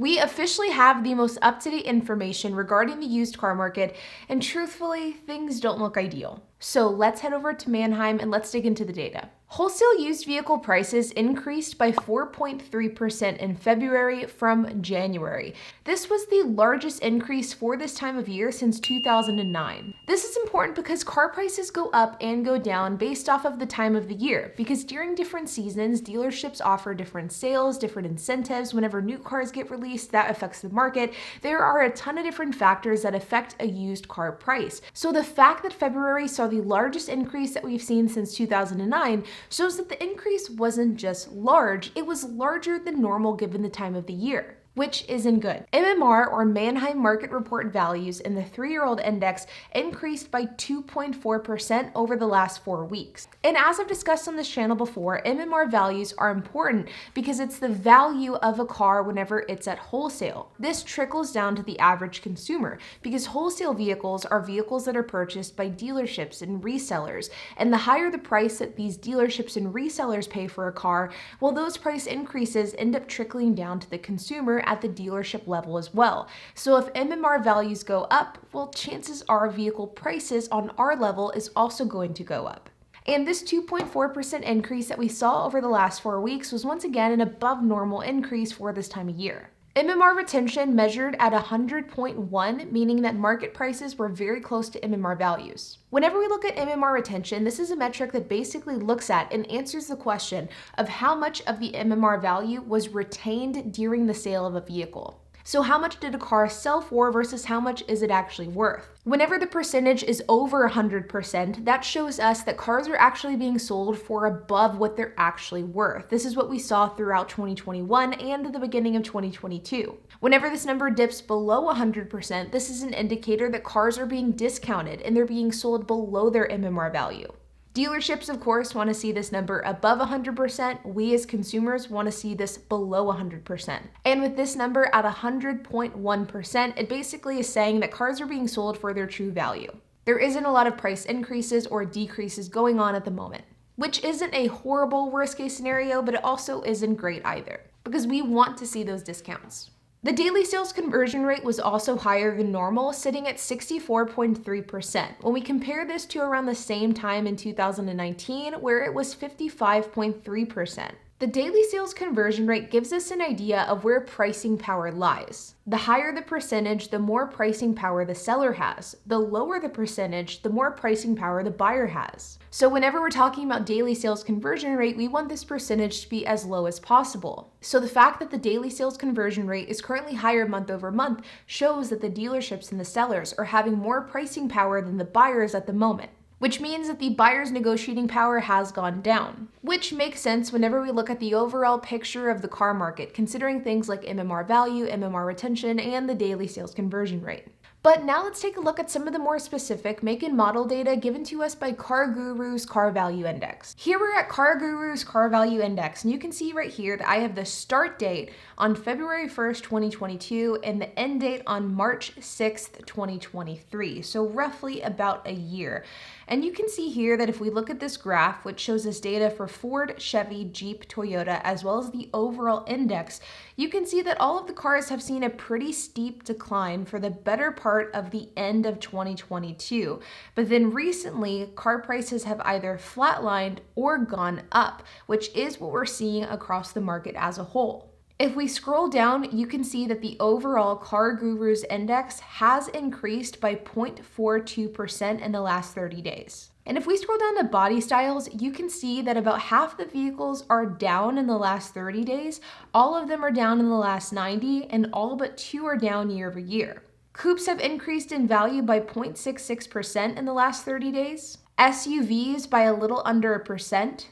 We officially have the most up-to-date information regarding the used car market, and truthfully, things don't look ideal. So let's head over to Manheim and let's dig into the data. Wholesale used vehicle prices increased by 4.3% in February from January. This was the largest increase for this time of year since 2009. This is important because car prices go up and go down based off of the time of the year, because during different seasons, dealerships offer different sales, different incentives. Whenever new cars get released, that affects the market. There are a ton of different factors that affect a used car price. So the fact that February saw the largest increase that we've seen since 2009 shows that the increase wasn't just large, it was larger than normal given the time of the year, which isn't good. MMR, or Manheim Market Report values in the 3-year-old index increased by 2.4% over the last 4 weeks. And as I've discussed on this channel before, MMR values are important because it's the value of a car whenever it's at wholesale. This trickles down to the average consumer because wholesale vehicles are vehicles that are purchased by dealerships and resellers. And the higher the price that these dealerships and resellers pay for a car, well, those price increases end up trickling down to the consumer at the dealership level as well. So if MMR values go up, well, chances are vehicle prices on our level is also going to go up. And this 2.4% increase that we saw over the last 4 weeks was once again an above normal increase for this time of year. MMR retention measured at 100.1, meaning that market prices were very close to MMR values. Whenever we look at MMR retention, this is a metric that basically looks at and answers the question of how much of the MMR value was retained during the sale of a vehicle. So how much did a car sell for versus how much is it actually worth? Whenever the percentage is over 100%, that shows us that cars are actually being sold for above what they're actually worth. This is what we saw throughout 2021 and the beginning of 2022. Whenever this number dips below 100%, this is an indicator that cars are being discounted and they're being sold below their MMR value. Dealerships, of course, want to see this number above 100%. We as consumers want to see this below 100%. And with this number at 100.1%, it basically is saying that cars are being sold for their true value. There isn't a lot of price increases or decreases going on at the moment, which isn't a horrible worst case scenario, but it also isn't great either, because we want to see those discounts. The daily sales conversion rate was also higher than normal, sitting at 64.3%. When we compare this to around the same time in 2019, where it was 55.3%. The daily sales conversion rate gives us an idea of where pricing power lies. The higher the percentage, the more pricing power the seller has. The lower the percentage, the more pricing power the buyer has. So whenever we're talking about daily sales conversion rate, we want this percentage to be as low as possible. So the fact that the daily sales conversion rate is currently higher month over month shows that the dealerships and the sellers are having more pricing power than the buyers at the moment, which means that the buyer's negotiating power has gone down, which makes sense whenever we look at the overall picture of the car market, considering things like MMR value, MMR retention, and the daily sales conversion rate. But now let's take a look at some of the more specific make and model data given to us by CarGurus Car Value Index. Here we're at CarGurus Car Value Index, and you can see right here that I have the start date on February 1st, 2022, and the end date on March 6th, 2023. So roughly about a year. And you can see here that if we look at this graph, which shows us data for Ford, Chevy, Jeep, Toyota, as well as the overall index, you can see that all of the cars have seen a pretty steep decline for the better part of the end of 2022. But then recently, car prices have either flatlined or gone up, which is what we're seeing across the market as a whole. If we scroll down, you can see that the overall CarGurus index has increased by 0.42% in the last 30 days. And if we scroll down to body styles, you can see that about half the vehicles are down in the last 30 days, all of them are down in the last 90, and all but 2 are down year over year. Coupes have increased in value by 0.66% in the last 30 days, SUVs by a little under 1%,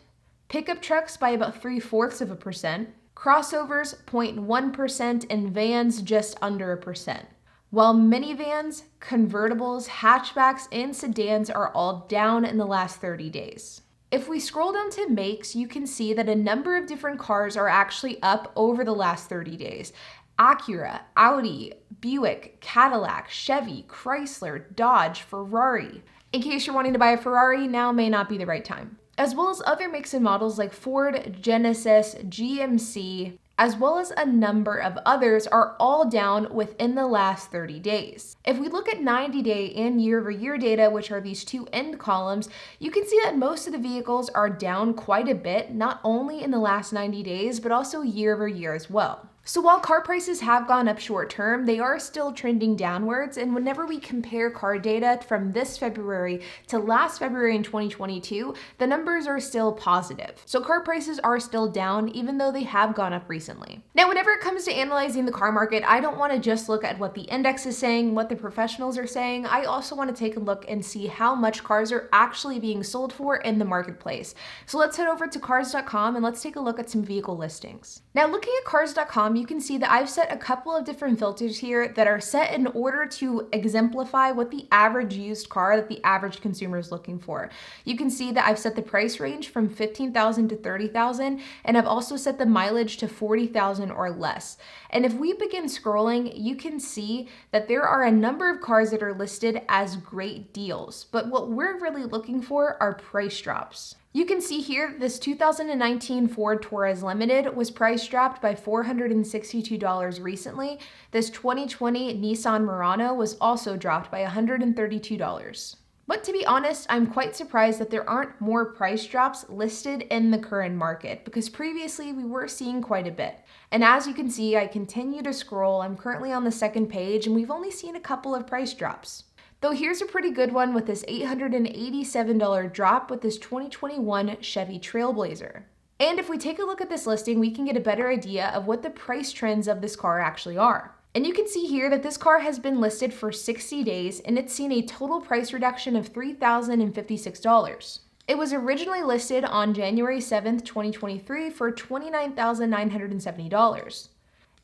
pickup trucks by about 0.75%, crossovers 0.1%, and vans just under 1%. While minivans, convertibles, hatchbacks, and sedans are all down in the last 30 days. If we scroll down to makes, you can see that a number of different cars are actually up over the last 30 days. Acura, Audi, Buick, Cadillac, Chevy, Chrysler, Dodge, Ferrari. In case you're wanting to buy a Ferrari, now may not be the right time. As well as other makes and models like Ford, Genesis, GMC, as well as a number of others, are all down within the last 30 days. If we look at 90-day and year-over-year data, which are these two end columns, you can see that most of the vehicles are down quite a bit, not only in the last 90 days, but also year-over-year as well. So while car prices have gone up short term, they are still trending downwards, and whenever we compare car data from this February to last February in 2022, the numbers are still positive. So car prices are still down, even though they have gone up recently. Now, whenever it comes to analyzing the car market, I don't want to just look at what the index is saying, what the professionals are saying. I also want to take a look and see how much cars are actually being sold for in the marketplace. So let's head over to cars.com and let's take a look at some vehicle listings. Now, looking at cars.com, you can see that I've set a couple of different filters here that are set in order to exemplify what the average used car that the average consumer is looking for. You can see that I've set the price range from $15,000 to $30,000, and I've also set the mileage to 40,000 or less. And if we begin scrolling, you can see that there are a number of cars that are listed as great deals, but what we're really looking for are price drops. You can see here this 2019 Ford Taurus Limited was price dropped by $462 recently. This 2020 Nissan Murano was also dropped by $132. But to be honest, I'm quite surprised that there aren't more price drops listed in the current market, because previously we were seeing quite a bit. And as you can see, I continue to scroll. I'm currently on the second page and we've only seen a couple of price drops. Though here's a pretty good one with this $887 drop with this 2021 Chevy Trailblazer. And if we take a look at this listing, we can get a better idea of what the price trends of this car actually are. And you can see here that this car has been listed for 60 days and it's seen a total price reduction of $3,056. It was originally listed on January 7th, 2023 for $29,970.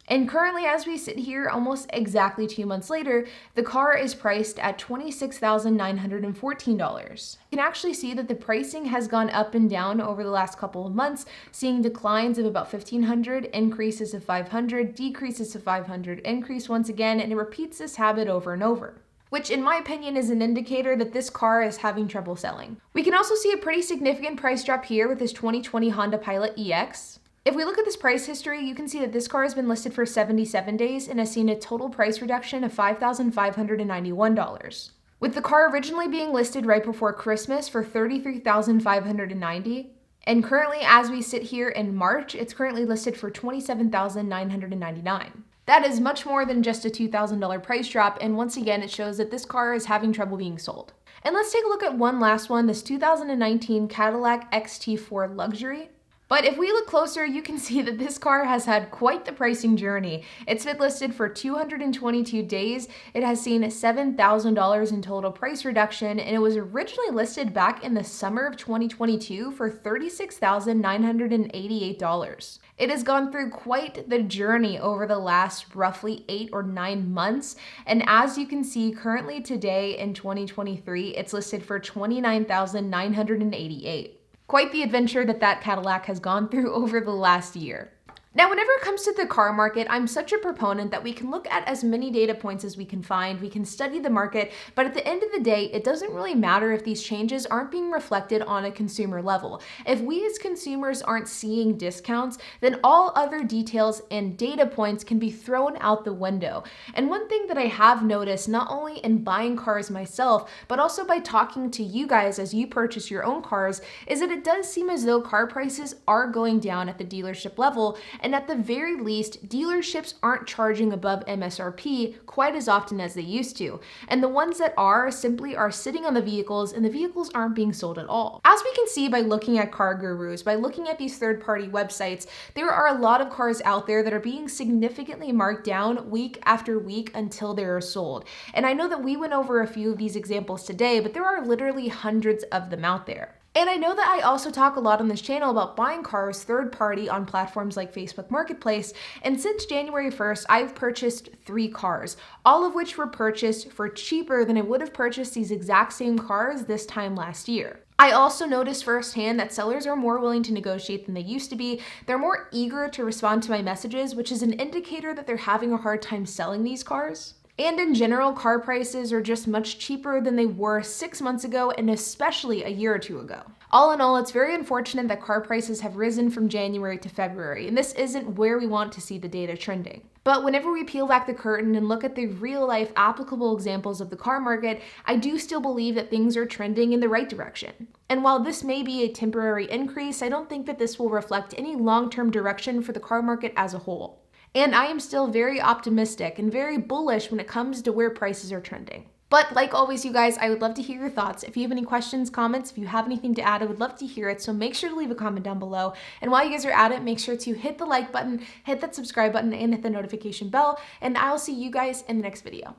And currently, as we sit here almost exactly 2 months later, the car is priced at $26,914. You can actually see that the pricing has gone up and down over the last couple of months, seeing declines of about $1,500, increases of $500, decreases of $500, increase once again, and it repeats this habit over and over, which in my opinion is an indicator that this car is having trouble selling. We can also see a pretty significant price drop here with this 2020 Honda Pilot EX. If we look at this price history, you can see that this car has been listed for 77 days and has seen a total price reduction of $5,591. With the car originally being listed right before Christmas for $33,590, and currently as we sit here in March, it's currently listed for $27,999. That is much more than just a $2,000 price drop, and once again, it shows that this car is having trouble being sold. And let's take a look at one last one, this 2019 Cadillac XT4 Luxury. But if we look closer, you can see that this car has had quite the pricing journey. It's been listed for 222 days. It has seen $7,000 in total price reduction, and it was originally listed back in the summer of 2022 for $36,988. It has gone through quite the journey over the last roughly 8 or 9 months. And as you can see, currently today in 2023, it's listed for $29,988. Quite the adventure that Cadillac has gone through over the last year. Now, whenever it comes to the car market, I'm such a proponent that we can look at as many data points as we can find, we can study the market, but at the end of the day, it doesn't really matter if these changes aren't being reflected on a consumer level. If we as consumers aren't seeing discounts, then all other details and data points can be thrown out the window. And one thing that I have noticed, not only in buying cars myself, but also by talking to you guys as you purchase your own cars, is that it does seem as though car prices are going down at the dealership level. And at the very least, dealerships aren't charging above MSRP quite as often as they used to. And the ones that are simply are sitting on the vehicles, and the vehicles aren't being sold at all. As we can see by looking at Car Gurus, by looking at these third-party websites, there are a lot of cars out there that are being significantly marked down week after week until they are sold. And I know that we went over a few of these examples today, but there are literally hundreds of them out there. And I know that I also talk a lot on this channel about buying cars third party on platforms like Facebook Marketplace, and since January 1st, I've purchased 3 cars, all of which were purchased for cheaper than I would have purchased these exact same cars this time last year. I also noticed firsthand that sellers are more willing to negotiate than they used to be. They're more eager to respond to my messages, which is an indicator that they're having a hard time selling these cars. And in general, car prices are just much cheaper than they were 6 months ago, and especially a year or 2 ago. All in all, it's very unfortunate that car prices have risen from January to February, and this isn't where we want to see the data trending. But whenever we peel back the curtain and look at the real-life applicable examples of the car market, I do still believe that things are trending in the right direction. And while this may be a temporary increase, I don't think that this will reflect any long-term direction for the car market as a whole. And I am still very optimistic and very bullish when it comes to where prices are trending. But like always, you guys, I would love to hear your thoughts. If you have any questions, comments, if you have anything to add, I would love to hear it. So make sure to leave a comment down below. And while you guys are at it, make sure to hit the like button, hit that subscribe button, and hit the notification bell. And I'll see you guys in the next video.